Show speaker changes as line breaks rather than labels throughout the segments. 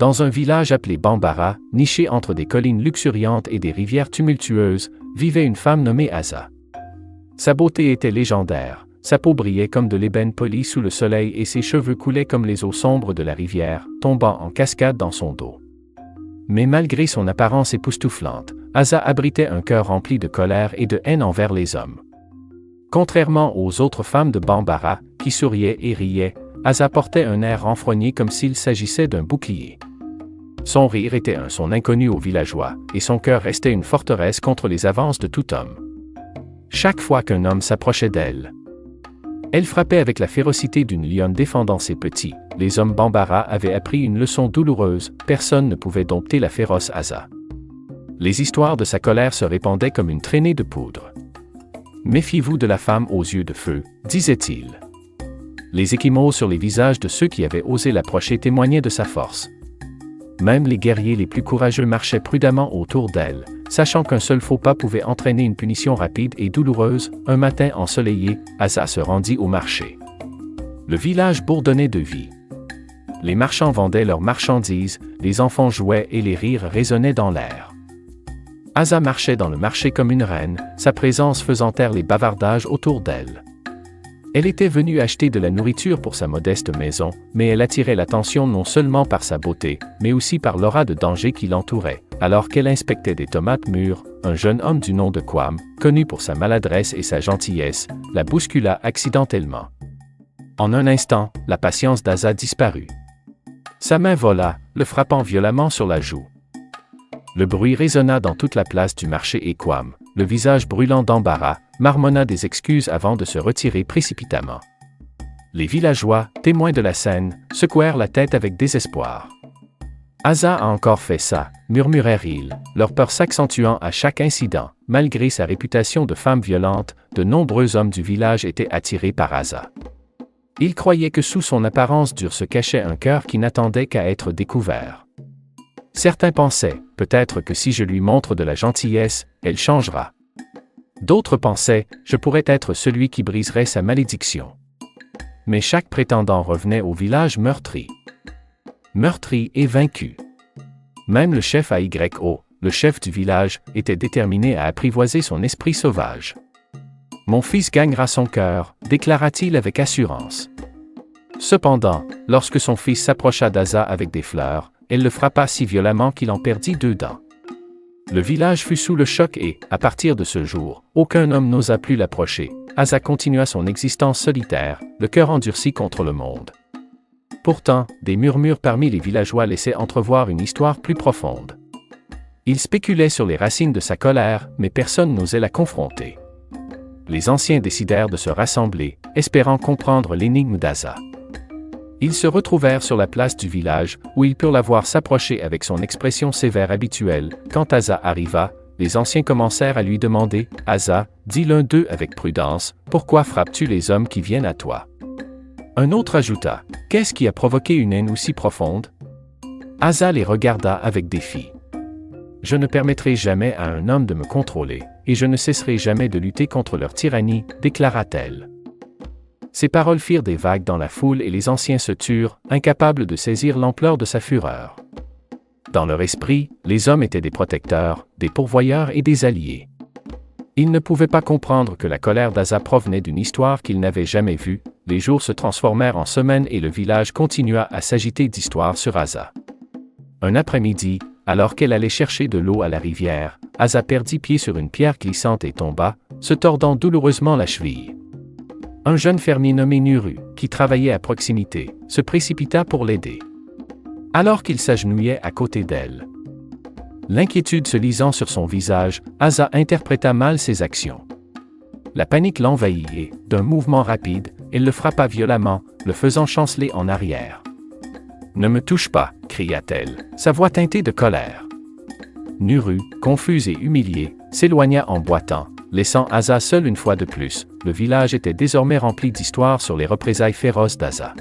Dans un village appelé Bambara, niché entre des collines luxuriantes et des rivières tumultueuses, vivait une femme nommée Asa. Sa beauté était légendaire, sa peau brillait comme de l'ébène poli sous le soleil et ses cheveux coulaient comme les eaux sombres de la rivière, tombant en cascade dans son dos. Mais malgré son apparence époustouflante, Asa abritait un cœur rempli de colère et de haine envers les hommes. Contrairement aux autres femmes de Bambara, qui souriaient et riaient, Asa portait un air renfrogné comme s'il s'agissait d'un bouclier. Son rire était un son inconnu aux villageois, et son cœur restait une forteresse contre les avances de tout homme. Chaque fois qu'un homme s'approchait d'elle, elle frappait avec la férocité d'une lionne défendant ses petits. Les hommes Bambara avaient appris une leçon douloureuse, personne ne pouvait dompter la féroce Asa. Les histoires de sa colère se répandaient comme une traînée de poudre. « Méfiez-vous de la femme aux yeux de feu », disait-il. Les ecchymoses sur les visages de ceux qui avaient osé l'approcher témoignaient de sa force. Même les guerriers les plus courageux marchaient prudemment autour d'elle, sachant qu'un seul faux pas pouvait entraîner une punition rapide et douloureuse. Un matin ensoleillé, Asa se rendit au marché. Le village bourdonnait de vie. Les marchands vendaient leurs marchandises, les enfants jouaient et les rires résonnaient dans l'air. Asa marchait dans le marché comme une reine, sa présence faisant taire les bavardages autour d'elle. Elle était venue acheter de la nourriture pour sa modeste maison, mais elle attirait l'attention non seulement par sa beauté, mais aussi par l'aura de danger qui l'entourait. Alors qu'elle inspectait des tomates mûres, un jeune homme du nom de Kwam, connu pour sa maladresse et sa gentillesse, la bouscula accidentellement. En un instant, la patience d'Asa disparut. Sa main vola, le frappant violemment sur la joue. Le bruit résonna dans toute la place du marché et Kwam, le visage brûlant d'embarras, marmonna des excuses avant de se retirer précipitamment. Les villageois, témoins de la scène, secouèrent la tête avec désespoir. « Asa a encore fait ça », murmurèrent-ils, leur peur s'accentuant à chaque incident. Malgré sa réputation de femme violente, de nombreux hommes du village étaient attirés par Asa. Ils croyaient que sous son apparence dure se cachait un cœur qui n'attendait qu'à être découvert. Certains pensaient, peut-être que si je lui montre de la gentillesse, elle changera. D'autres pensaient, je pourrais être celui qui briserait sa malédiction. Mais chaque prétendant revenait au village meurtri. Meurtri et vaincu. Même le chef Ayo, le chef du village, était déterminé à apprivoiser son esprit sauvage. « Mon fils gagnera son cœur », déclara-t-il avec assurance. Cependant, lorsque son fils s'approcha d'Asa avec des fleurs, elle le frappa si violemment qu'il en perdit 2 dents. Le village fut sous le choc et, à partir de ce jour, aucun homme n'osa plus l'approcher. Asa continua son existence solitaire, le cœur endurci contre le monde. Pourtant, des murmures parmi les villageois laissaient entrevoir une histoire plus profonde. Ils spéculaient sur les racines de sa colère, mais personne n'osait la confronter. Les anciens décidèrent de se rassembler, espérant comprendre l'énigme d'Asa. Ils se retrouvèrent sur la place du village, où ils purent la voir s'approcher avec son expression sévère habituelle. Quand Asa arriva, les anciens commencèrent à lui demander « Asa, dit l'un d'eux avec prudence, pourquoi frappes-tu les hommes qui viennent à toi ?» Un autre ajouta « Qu'est-ce qui a provoqué une haine aussi profonde ?» Asa les regarda avec défi. « Je ne permettrai jamais à un homme de me contrôler, et je ne cesserai jamais de lutter contre leur tyrannie, déclara-t-elle. Ces paroles firent des vagues dans la foule et les anciens se turent, incapables de saisir l'ampleur de sa fureur. Dans leur esprit, les hommes étaient des protecteurs, des pourvoyeurs et des alliés. Ils ne pouvaient pas comprendre que la colère d'Asa provenait d'une histoire qu'ils n'avaient jamais vue. Les jours se transformèrent en semaines et le village continua à s'agiter d'histoires sur Asa. Un après-midi, alors qu'elle allait chercher de l'eau à la rivière, Asa perdit pied sur une pierre glissante et tomba, se tordant douloureusement la cheville. Un jeune fermier nommé Nuru, qui travaillait à proximité, se précipita pour l'aider. Alors qu'il s'agenouillait à côté d'elle. L'inquiétude se lisant sur son visage, Asa interpréta mal ses actions. La panique l'envahit et, d'un mouvement rapide, elle le frappa violemment, le faisant chanceler en arrière. « Ne me touche pas » cria-t-elle, sa voix teintée de colère. Nuru, confuse et humiliée, s'éloigna en boitant, laissant Asa seul une fois de plus. Le village était désormais rempli d'histoires sur les représailles féroces d'Asa.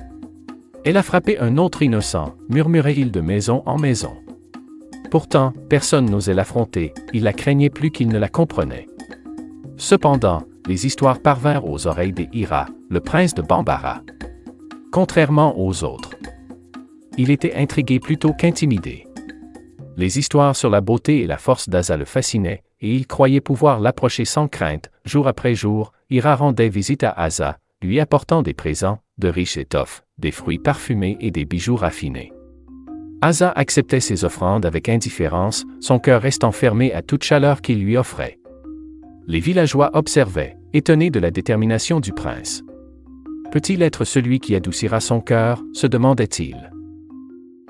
Elle a frappé un autre innocent, murmurait-il de maison en maison. Pourtant, personne n'osait l'affronter, il la craignait plus qu'il ne la comprenait. Cependant, les histoires parvinrent aux oreilles des Hira, le prince de Bambara. Contrairement aux autres, il était intrigué plutôt qu'intimidé. Les histoires sur la beauté et la force d'Asa le fascinaient, et il croyait pouvoir l'approcher sans crainte. Jour après jour, Hira rendait visite à Asa, lui apportant des présents, de riches étoffes, des fruits parfumés et des bijoux raffinés. Asa acceptait ces offrandes avec indifférence, son cœur restant fermé à toute chaleur qu'il lui offrait. Les villageois observaient, étonnés de la détermination du prince. Peut-il être celui qui adoucira son cœur, se demandait-il.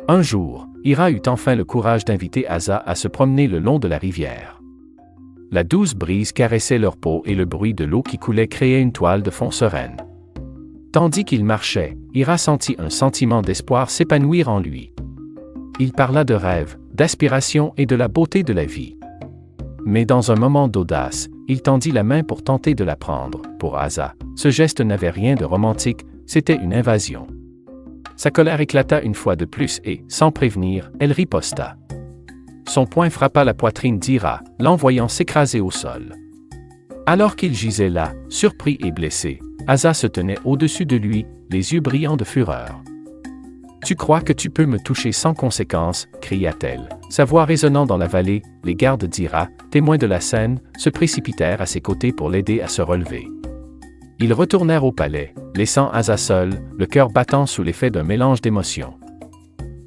Un jour, Hira eut enfin le courage d'inviter Asa à se promener le long de la rivière. La douce brise caressait leur peau et le bruit de l'eau qui coulait créait une toile de fond sereine. Tandis qu'il marchait, Hira sentit un sentiment d'espoir s'épanouir en lui. Il parla de rêve, d'aspiration et de la beauté de la vie. Mais dans un moment d'audace, il tendit la main pour tenter de la prendre. Pour Asa, ce geste n'avait rien de romantique, c'était une invasion. Sa colère éclata une fois de plus et, sans prévenir, elle riposta. Son poing frappa la poitrine d'Hira, l'envoyant s'écraser au sol. Alors qu'il gisait là, surpris et blessé, Asa se tenait au-dessus de lui, les yeux brillants de fureur. « Tu crois que tu peux me toucher sans conséquence » cria-t-elle. Sa voix résonnant dans la vallée, les gardes d'Hira, témoins de la scène, se précipitèrent à ses côtés pour l'aider à se relever. Ils retournèrent au palais, laissant Asa seul, le cœur battant sous l'effet d'un mélange d'émotions.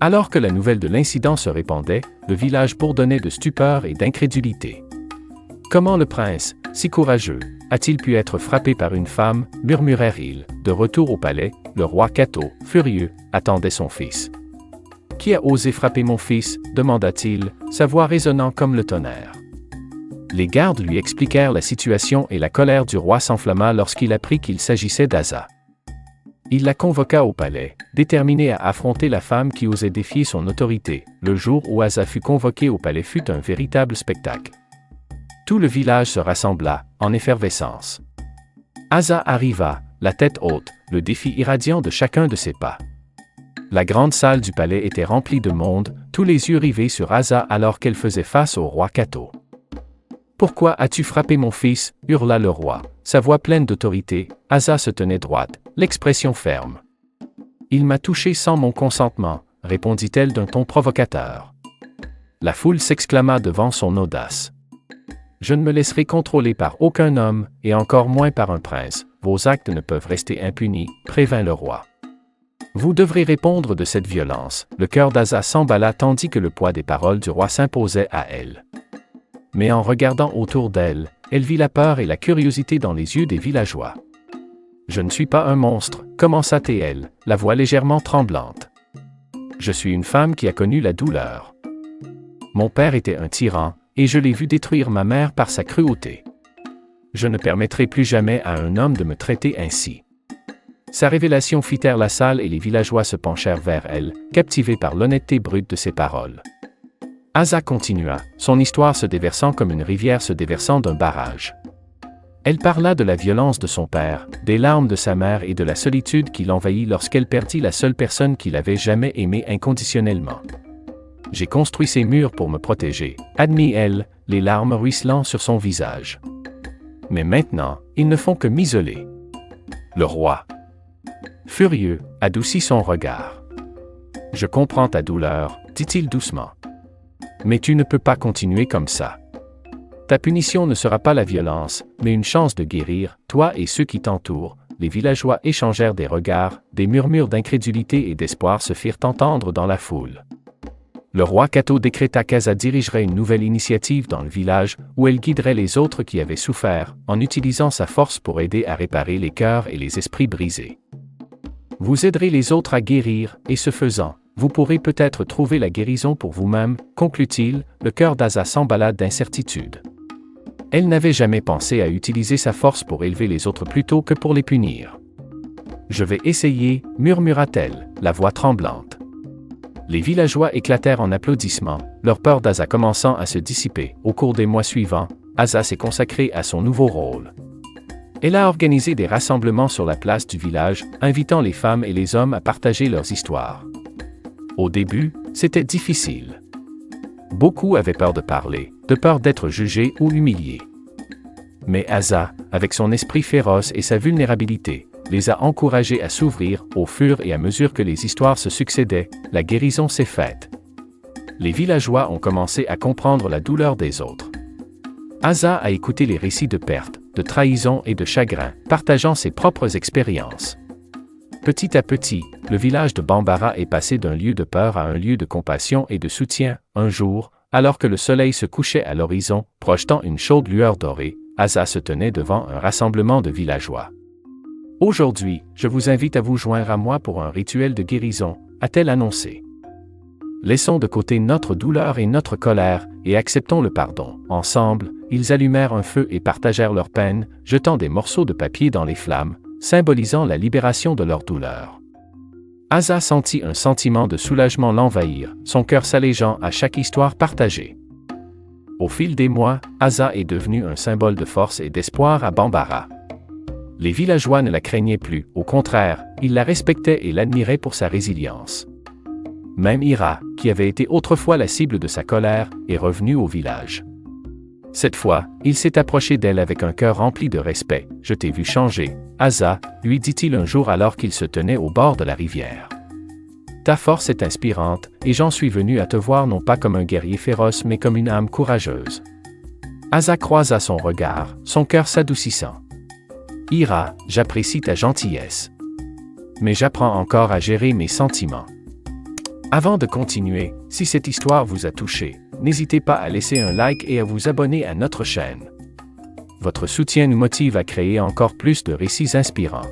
Alors que la nouvelle de l'incident se répandait, le village bourdonnait de stupeur et d'incrédulité. Comment le prince, si courageux, a-t-il pu être frappé par une femme, murmurèrent-ils. De retour au palais, le roi Cato, furieux, attendait son fils. Qui a osé frapper mon fils demanda-t-il, sa voix résonnant comme le tonnerre. Les gardes lui expliquèrent la situation et la colère du roi s'enflamma lorsqu'il apprit qu'il s'agissait d'Asa. Il la convoqua au palais, déterminé à affronter la femme qui osait défier son autorité. Le jour où Asa fut convoqué au palais fut un véritable spectacle. Tout le village se rassembla, en effervescence. Asa arriva, la tête haute, le défi irradiant de chacun de ses pas. La grande salle du palais était remplie de monde, tous les yeux rivés sur Asa alors qu'elle faisait face au roi Cato. « Pourquoi as-tu frappé mon fils » hurla le roi, sa voix pleine d'autorité. Asa se tenait droite, l'expression ferme. « Il m'a touché sans mon consentement » répondit-elle d'un ton provocateur. La foule s'exclama devant son audace. « Je ne me laisserai contrôler par aucun homme, et encore moins par un prince. Vos actes ne peuvent rester impunis, prévint le roi. Vous devrez répondre de cette violence. » Le cœur d'Asa s'emballa tandis que le poids des paroles du roi s'imposait à elle. Mais en regardant autour d'elle, elle vit la peur et la curiosité dans les yeux des villageois. « Je ne suis pas un monstre » commença-t-elle, la voix légèrement tremblante. « Je suis une femme qui a connu la douleur. Mon père était un tyran, et je l'ai vu détruire ma mère par sa cruauté. Je ne permettrai plus jamais à un homme de me traiter ainsi. » Sa révélation fit taire la salle et les villageois se penchèrent vers elle, captivés par l'honnêteté brute de ses paroles. Asa continua, son histoire se déversant comme une rivière se déversant d'un barrage. Elle parla de la violence de son père, des larmes de sa mère et de la solitude qui l'envahit lorsqu'elle perdit la seule personne qu'il avait jamais aimée inconditionnellement. « J'ai construit ces murs pour me protéger », admit-elle, les larmes ruisselant sur son visage. « Mais maintenant, ils ne font que m'isoler. » Le roi, furieux, adoucit son regard. « Je comprends ta douleur, » dit-il doucement. « Mais tu ne peux pas continuer comme ça. Ta punition ne sera pas la violence, mais une chance de guérir, toi et ceux qui t'entourent. » Les villageois échangèrent des regards, des murmures d'incrédulité et d'espoir se firent entendre dans la foule. Le roi Cato décréta qu'Asa dirigerait une nouvelle initiative dans le village, où elle guiderait les autres qui avaient souffert, en utilisant sa force pour aider à réparer les cœurs et les esprits brisés. Vous aiderez les autres à guérir, et ce faisant, vous pourrez peut-être trouver la guérison pour vous-même, conclut-il, le cœur d'Asa s'emballa d'incertitude. Elle n'avait jamais pensé à utiliser sa force pour élever les autres plutôt que pour les punir. « Je vais essayer » murmura-t-elle, la voix tremblante. Les villageois éclatèrent en applaudissements, leur peur d'Asa commençant à se dissiper. Au cours des mois suivants, Asa s'est consacrée à son nouveau rôle. Elle a organisé des rassemblements sur la place du village, invitant les femmes et les hommes à partager leurs histoires. Au début, c'était difficile. Beaucoup avaient peur de parler, de peur d'être jugés ou humiliés. Mais Asa, avec son esprit féroce et sa vulnérabilité, les a encouragés à s'ouvrir. Au fur et à mesure que les histoires se succédaient, la guérison s'est faite. Les villageois ont commencé à comprendre la douleur des autres. Asa a écouté les récits de perte, de trahison et de chagrin, partageant ses propres expériences. Petit à petit, le village de Bambara est passé d'un lieu de peur à un lieu de compassion et de soutien. Un jour, alors que le soleil se couchait à l'horizon, projetant une chaude lueur dorée, Asa se tenait devant un rassemblement de villageois. « Aujourd'hui, je vous invite à vous joindre à moi pour un rituel de guérison », a-t-elle annoncé. « Laissons de côté notre douleur et notre colère, et acceptons le pardon. » Ensemble, ils allumèrent un feu et partagèrent leur peine, jetant des morceaux de papier dans les flammes, symbolisant la libération de leur douleur. Asa sentit un sentiment de soulagement l'envahir, son cœur s'allégeant à chaque histoire partagée. Au fil des mois, Asa est devenu un symbole de force et d'espoir à Bambara. Les villageois ne la craignaient plus, au contraire, ils la respectaient et l'admiraient pour sa résilience. Même Ira, qui avait été autrefois la cible de sa colère, est revenu au village. Cette fois, il s'est approché d'elle avec un cœur rempli de respect. « Je t'ai vu changer, Asa », lui dit-il un jour alors qu'il se tenait au bord de la rivière. « Ta force est inspirante, et j'en suis venu à te voir non pas comme un guerrier féroce mais comme une âme courageuse. » Asa croisa son regard, son cœur s'adoucissant. « Ira, j'apprécie ta gentillesse. Mais j'apprends encore à gérer mes sentiments. » Avant de continuer, si cette histoire vous a touché, n'hésitez pas à laisser un like et à vous abonner à notre chaîne. Votre soutien nous motive à créer encore plus de récits inspirants.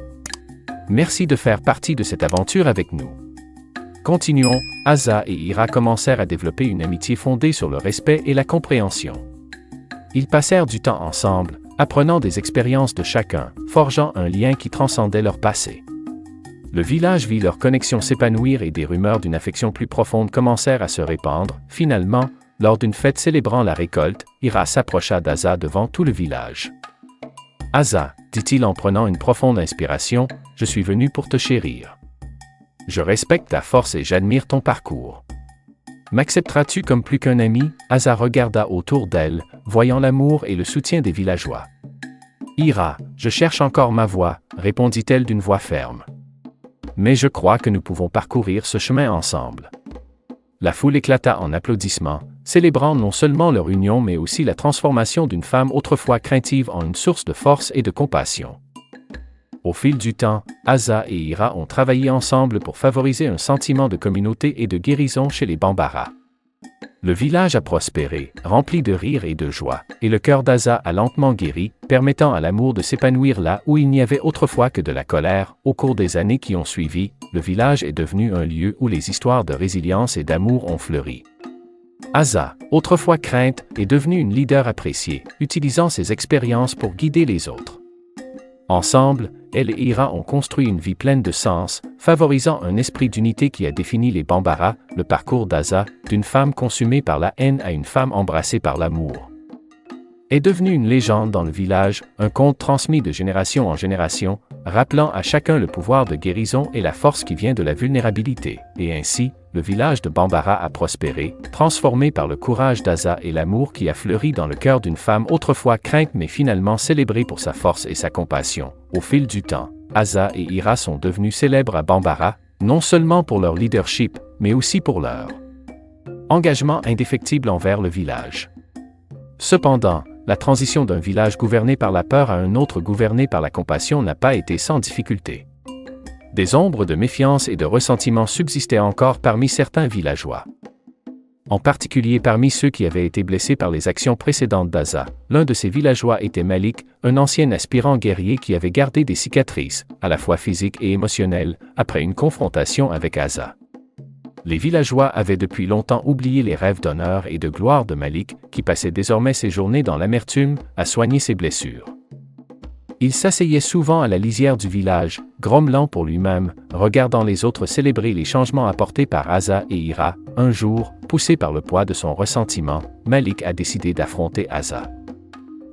Merci de faire partie de cette aventure avec nous. Continuons, Asa et Ira commencèrent à développer une amitié fondée sur le respect et la compréhension. Ils passèrent du temps ensemble, apprenant des expériences de chacun, forgeant un lien qui transcendait leur passé. Le village vit leur connexion s'épanouir et des rumeurs d'une affection plus profonde commencèrent à se répandre. Finalement, lors d'une fête célébrant la récolte, Ira s'approcha d'Asa devant tout le village. « Asa, dit-il en prenant une profonde inspiration, je suis venu pour te chérir. Je respecte ta force et j'admire ton parcours. M'accepteras-tu comme plus qu'un ami ?» Asa regarda autour d'elle, voyant l'amour et le soutien des villageois. « Ira, je cherche encore ma voie, » répondit-elle d'une voix ferme. « Mais je crois que nous pouvons parcourir ce chemin ensemble. » La foule éclata en applaudissements, célébrant non seulement leur union mais aussi la transformation d'une femme autrefois craintive en une source de force et de compassion. Au fil du temps, Asa et Ira ont travaillé ensemble pour favoriser un sentiment de communauté et de guérison chez les Bambara. Le village a prospéré, rempli de rire et de joie, et le cœur d'Asa a lentement guéri, permettant à l'amour de s'épanouir là où il n'y avait autrefois que de la colère. Au cours des années qui ont suivi, le village est devenu un lieu où les histoires de résilience et d'amour ont fleuri. Asa, autrefois crainte, est devenue une leader appréciée, utilisant ses expériences pour guider les autres. Ensemble, elle et Ira ont construit une vie pleine de sens, favorisant un esprit d'unité qui a défini les Bambara. Le parcours d'Asa, d'une femme consumée par la haine à une femme embrassée par l'amour, est devenu une légende dans le village, un conte transmis de génération en génération, rappelant à chacun le pouvoir de guérison et la force qui vient de la vulnérabilité. Et ainsi, le village de Bambara a prospéré, transformé par le courage d'Asa et l'amour qui a fleuri dans le cœur d'une femme autrefois crainte mais finalement célébrée pour sa force et sa compassion. Au fil du temps, Asa et Ira sont devenus célèbres à Bambara, non seulement pour leur leadership, mais aussi pour leur engagement indéfectible envers le village. Cependant, la transition d'un village gouverné par la peur à un autre gouverné par la compassion n'a pas été sans difficulté. Des ombres de méfiance et de ressentiment subsistaient encore parmi certains villageois. En particulier parmi ceux qui avaient été blessés par les actions précédentes d'Asa. L'un de ces villageois était Malik, un ancien aspirant guerrier qui avait gardé des cicatrices, à la fois physiques et émotionnelles, après une confrontation avec Asa. Les villageois avaient depuis longtemps oublié les rêves d'honneur et de gloire de Malik, qui passait désormais ses journées dans l'amertume, à soigner ses blessures. Il s'asseyait souvent à la lisière du village, grommelant pour lui-même, regardant les autres célébrer les changements apportés par Asa et Ira. Un jour, poussé par le poids de son ressentiment, Malik a décidé d'affronter Asa.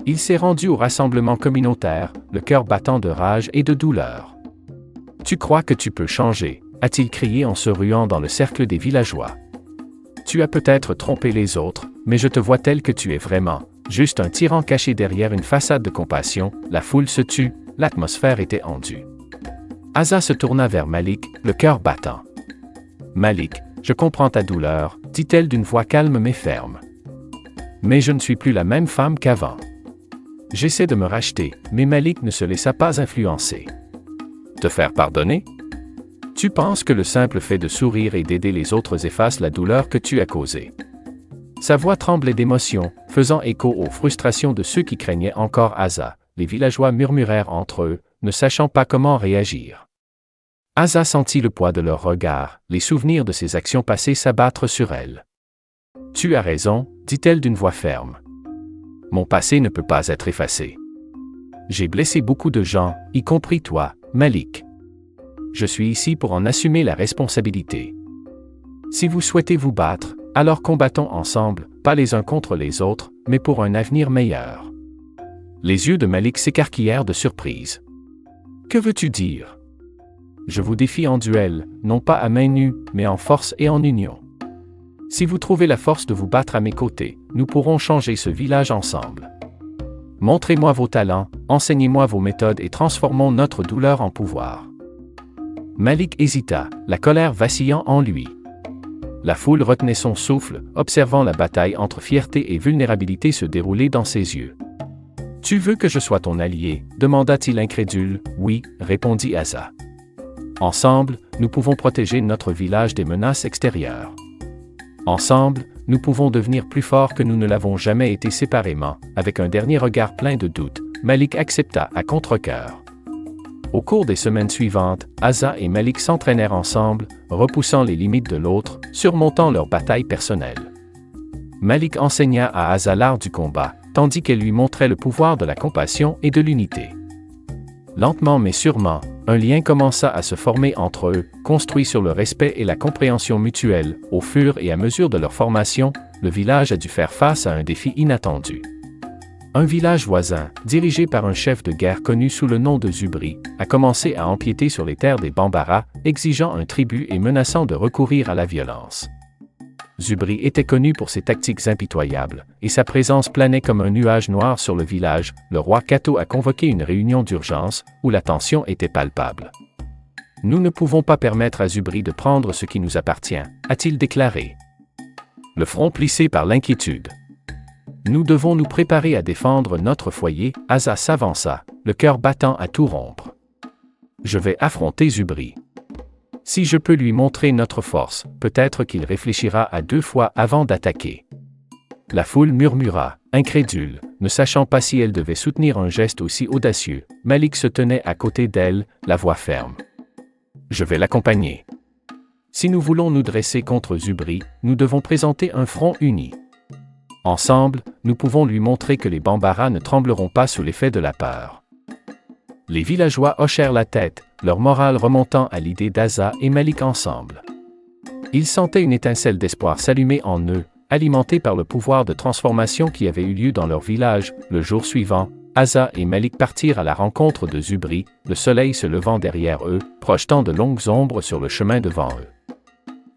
Il s'est rendu au rassemblement communautaire, le cœur battant de rage et de douleur. « Tu crois que tu peux changer ?» a-t-il crié en se ruant dans le cercle des villageois. « Tu as peut-être trompé les autres, mais je te vois tel que tu es vraiment. » Juste un tyran caché derrière une façade de compassion, la foule se tut, l'atmosphère était tendue. Asa se tourna vers Malik, le cœur battant. Malik, je comprends ta douleur, dit-elle d'une voix calme mais ferme. Mais je ne suis plus la même femme qu'avant. J'essaie de me racheter, mais Malik ne se laissa pas influencer. Te faire pardonner? Tu penses que le simple fait de sourire et d'aider les autres efface la douleur que tu as causée. Sa voix tremblait d'émotion, faisant écho aux frustrations de ceux qui craignaient encore Asa. Les villageois murmurèrent entre eux, ne sachant pas comment réagir. Asa sentit le poids de leurs regards, les souvenirs de ses actions passées s'abattre sur elle. Tu as raison, dit-elle d'une voix ferme. Mon passé ne peut pas être effacé. J'ai blessé beaucoup de gens, y compris toi, Malik. Je suis ici pour en assumer la responsabilité. Si vous souhaitez vous battre, alors combattons ensemble, pas les uns contre les autres, mais pour un avenir meilleur. Les yeux de Malik s'écarquillèrent de surprise. Que veux-tu dire? Je vous défie en duel, non pas à main nue, mais en force et en union. Si vous trouvez la force de vous battre à mes côtés, nous pourrons changer ce village ensemble. Montrez-moi vos talents, enseignez-moi vos méthodes et transformons notre douleur en pouvoir. Malik hésita, la colère vacillant en lui. La foule retenait son souffle, observant la bataille entre fierté et vulnérabilité se dérouler dans ses yeux. « Tu veux que je sois ton allié ?» demanda-t-il incrédule. « Oui » répondit Asa. « Ensemble, nous pouvons protéger notre village des menaces extérieures. Ensemble, nous pouvons devenir plus forts que nous ne l'avons jamais été séparément. » Avec un dernier regard plein de doute, Malik accepta à contre-cœur. Au cours des semaines suivantes, Asa et Malik s'entraînèrent ensemble, repoussant les limites de l'autre, surmontant leurs batailles personnelles. Malik enseigna à Asa l'art du combat, tandis qu'elle lui montrait le pouvoir de la compassion et de l'unité. Lentement mais sûrement, un lien commença à se former entre eux, construit sur le respect et la compréhension mutuelle. Au fur et à mesure de leur formation, le village a dû faire face à un défi inattendu. Un village voisin, dirigé par un chef de guerre connu sous le nom de Zubri, a commencé à empiéter sur les terres des Bambara, exigeant un tribut et menaçant de recourir à la violence. Zubri était connu pour ses tactiques impitoyables, et sa présence planait comme un nuage noir sur le village. Le roi Kato a convoqué une réunion d'urgence, où la tension était palpable. « Nous ne pouvons pas permettre à Zubri de prendre ce qui nous appartient », a-t-il déclaré. Le front plissé par l'inquiétude. Nous devons nous préparer à défendre notre foyer. Asa s'avança, le cœur battant à tout rompre. Je vais affronter Zubri. Si je peux lui montrer notre force, peut-être qu'il réfléchira à 2 fois avant d'attaquer. La foule murmura, incrédule, ne sachant pas si elle devait soutenir un geste aussi audacieux. Malik se tenait à côté d'elle, la voix ferme. Je vais l'accompagner. Si nous voulons nous dresser contre Zubri, nous devons présenter un front uni. Ensemble, nous pouvons lui montrer que les Bambara ne trembleront pas sous l'effet de la peur. Les villageois hochèrent la tête, leur morale remontant à l'idée d'Asa et Malik ensemble. Ils sentaient une étincelle d'espoir s'allumer en eux, alimentée par le pouvoir de transformation qui avait eu lieu dans leur village. Le jour suivant, Asa et Malik partirent à la rencontre de Zubri, le soleil se levant derrière eux, projetant de longues ombres sur le chemin devant eux.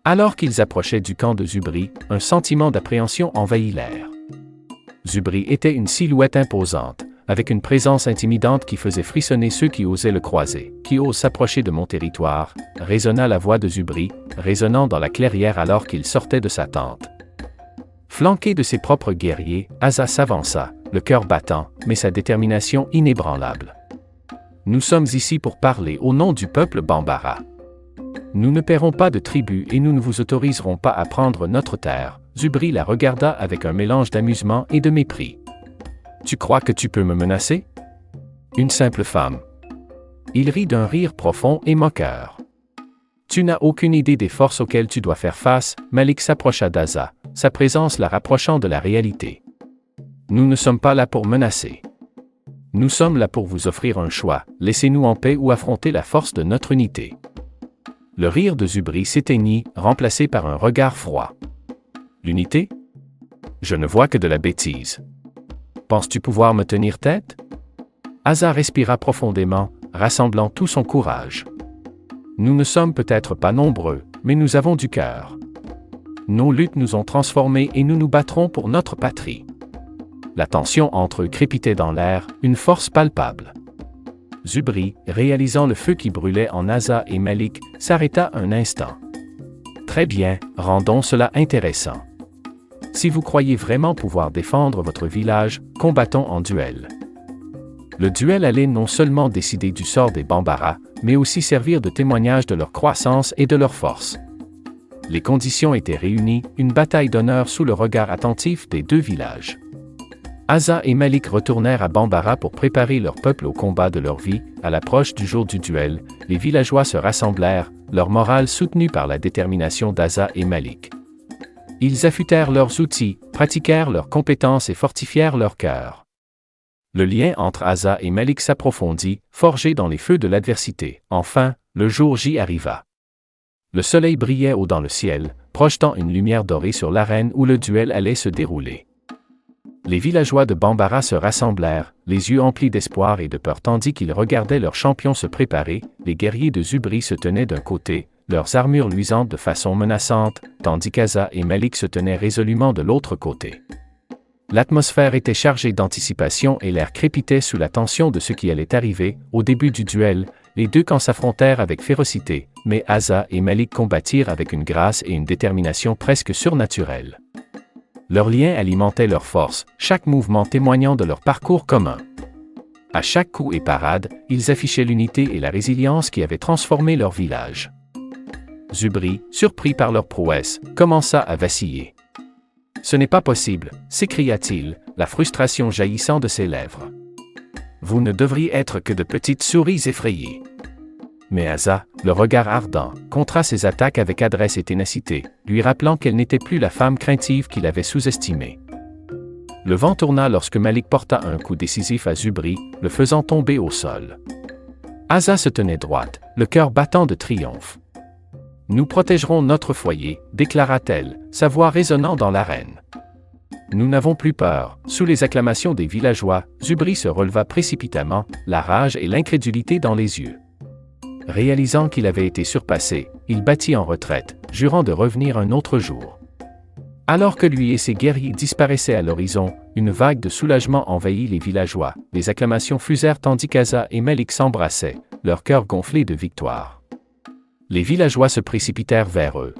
Alors qu'ils approchaient du camp de Zubri, un sentiment d'appréhension envahit l'air. Zubri était une silhouette imposante, avec une présence intimidante qui faisait frissonner ceux qui osaient le croiser. « Qui ose s'approcher de mon territoire ?» résonna la voix de Zubri, résonnant dans la clairière alors qu'il sortait de sa tente. Flanqué de ses propres guerriers, Asa s'avança, le cœur battant, mais sa détermination inébranlable. « Nous sommes ici pour parler au nom du peuple Bambara. Nous ne paierons pas de tribut et nous ne vous autoriserons pas à prendre notre terre. » Zubri la regarda avec un mélange d'amusement et de mépris. « Tu crois que tu peux me menacer? Une simple femme. » Il rit d'un rire profond et moqueur. « Tu n'as aucune idée des forces auxquelles tu dois faire face. » Malik s'approcha d'Asa, sa présence la rapprochant de la réalité. « Nous ne sommes pas là pour menacer. Nous sommes là pour vous offrir un choix. Laissez-nous en paix ou affronter la force de notre unité. » Le rire de Zubri s'éteignit, remplacé par un regard froid. « L'unité? Je ne vois que de la bêtise. Penses-tu pouvoir me tenir tête? » Asa respira profondément, rassemblant tout son courage. « Nous ne sommes peut-être pas nombreux, mais nous avons du cœur. Nos luttes nous ont transformés et nous nous battrons pour notre patrie. » La tension entre eux crépitait dans l'air, une force palpable. Zubri, réalisant le feu qui brûlait en Asa et Malik, s'arrêta un instant. Très bien, rendons cela intéressant. Si vous croyez vraiment pouvoir défendre votre village, combattons en duel. Le duel allait non seulement décider du sort des Bambara, mais aussi servir de témoignage de leur croissance et de leur force. Les conditions étaient réunies, une bataille d'honneur sous le regard attentif des deux villages. Asa et Malik retournèrent à Bambara pour préparer leur peuple au combat de leur vie. À l'approche du jour du duel, les villageois se rassemblèrent, leur morale soutenue par la détermination d'Asa et Malik. Ils affûtèrent leurs outils, pratiquèrent leurs compétences et fortifièrent leur cœur. Le lien entre Asa et Malik s'approfondit, forgé dans les feux de l'adversité. Enfin, le jour J arriva. Le soleil brillait haut dans le ciel, projetant une lumière dorée sur l'arène où le duel allait se dérouler. Les villageois de Bambara se rassemblèrent, les yeux emplis d'espoir et de peur tandis qu'ils regardaient leurs champions se préparer. Les guerriers de Zubri se tenaient d'un côté, leurs armures luisantes de façon menaçante, tandis qu'Asa et Malik se tenaient résolument de l'autre côté. L'atmosphère était chargée d'anticipation et l'air crépitait sous la tension de ce qui allait arriver. Au début du duel, les deux camps s'affrontèrent avec férocité, mais Asa et Malik combattirent avec une grâce et une détermination presque surnaturelles. Leurs liens alimentaient leur force, chaque mouvement témoignant de leur parcours commun. À chaque coup et parade, ils affichaient l'unité et la résilience qui avaient transformé leur village. Zubri, surpris par leur prouesse, commença à vaciller. « Ce n'est pas possible », s'écria-t-il, la frustration jaillissant de ses lèvres. « Vous ne devriez être que de petites souris effrayées. » Mais Asa, le regard ardent, contra ses attaques avec adresse et ténacité, lui rappelant qu'elle n'était plus la femme craintive qu'il avait sous-estimée. Le vent tourna lorsque Malik porta un coup décisif à Zubri, le faisant tomber au sol. Asa se tenait droite, le cœur battant de triomphe. « Nous protégerons notre foyer », déclara-t-elle, sa voix résonnant dans l'arène. Nous n'avons plus peur. Sous les acclamations des villageois, Zubri se releva précipitamment, la rage et l'incrédulité dans les yeux. Réalisant qu'il avait été surpassé, il battit en retraite, jurant de revenir un autre jour. Alors que lui et ses guerriers disparaissaient à l'horizon, une vague de soulagement envahit les villageois, les acclamations fusèrent tandis qu'Asa et Malik s'embrassaient, leur cœur gonflé de victoire. Les villageois se précipitèrent vers eux,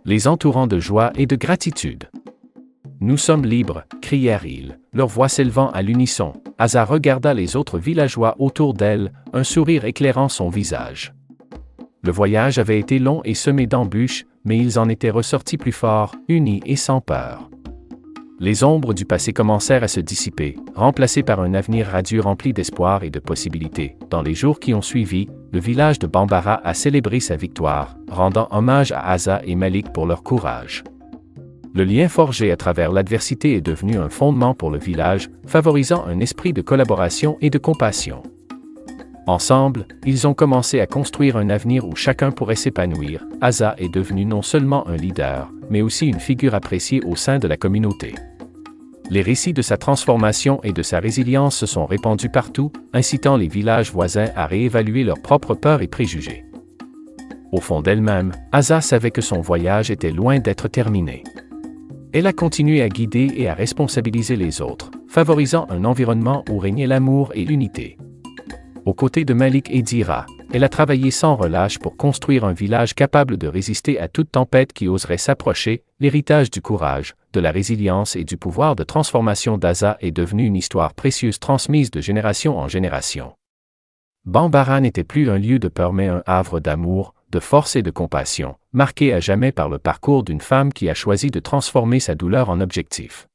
les entourant de joie et de gratitude. « Nous sommes libres », crièrent-ils, leur voix s'élevant à l'unisson. Asa regarda les autres villageois autour d'elle, un sourire éclairant son visage. Le voyage avait été long et semé d'embûches, mais ils en étaient ressortis plus forts, unis et sans peur. Les ombres du passé commencèrent à se dissiper, remplacées par un avenir radieux rempli d'espoir et de possibilités. Dans les jours qui ont suivi, le village de Bambara a célébré sa victoire, rendant hommage à Asa et Malik pour leur courage. Le lien forgé à travers l'adversité est devenu un fondement pour le village, favorisant un esprit de collaboration et de compassion. Ensemble, ils ont commencé à construire un avenir où chacun pourrait s'épanouir. Asa est devenu non seulement un leader, mais aussi une figure appréciée au sein de la communauté. Les récits de sa transformation et de sa résilience se sont répandus partout, incitant les villages voisins à réévaluer leurs propres peurs et préjugés. Au fond d'elle-même, Asa savait que son voyage était loin d'être terminé. Elle a continué à guider et à responsabiliser les autres, favorisant un environnement où régnait l'amour et l'unité. Aux côtés de Malik et d'Ira, elle a travaillé sans relâche pour construire un village capable de résister à toute tempête qui oserait s'approcher. L'héritage du courage, de la résilience et du pouvoir de transformation d'Asa est devenu une histoire précieuse transmise de génération en génération. Bambara n'était plus un lieu de peur mais un havre d'amour, de force et de compassion, marqué à jamais par le parcours d'une femme qui a choisi de transformer sa douleur en objectif.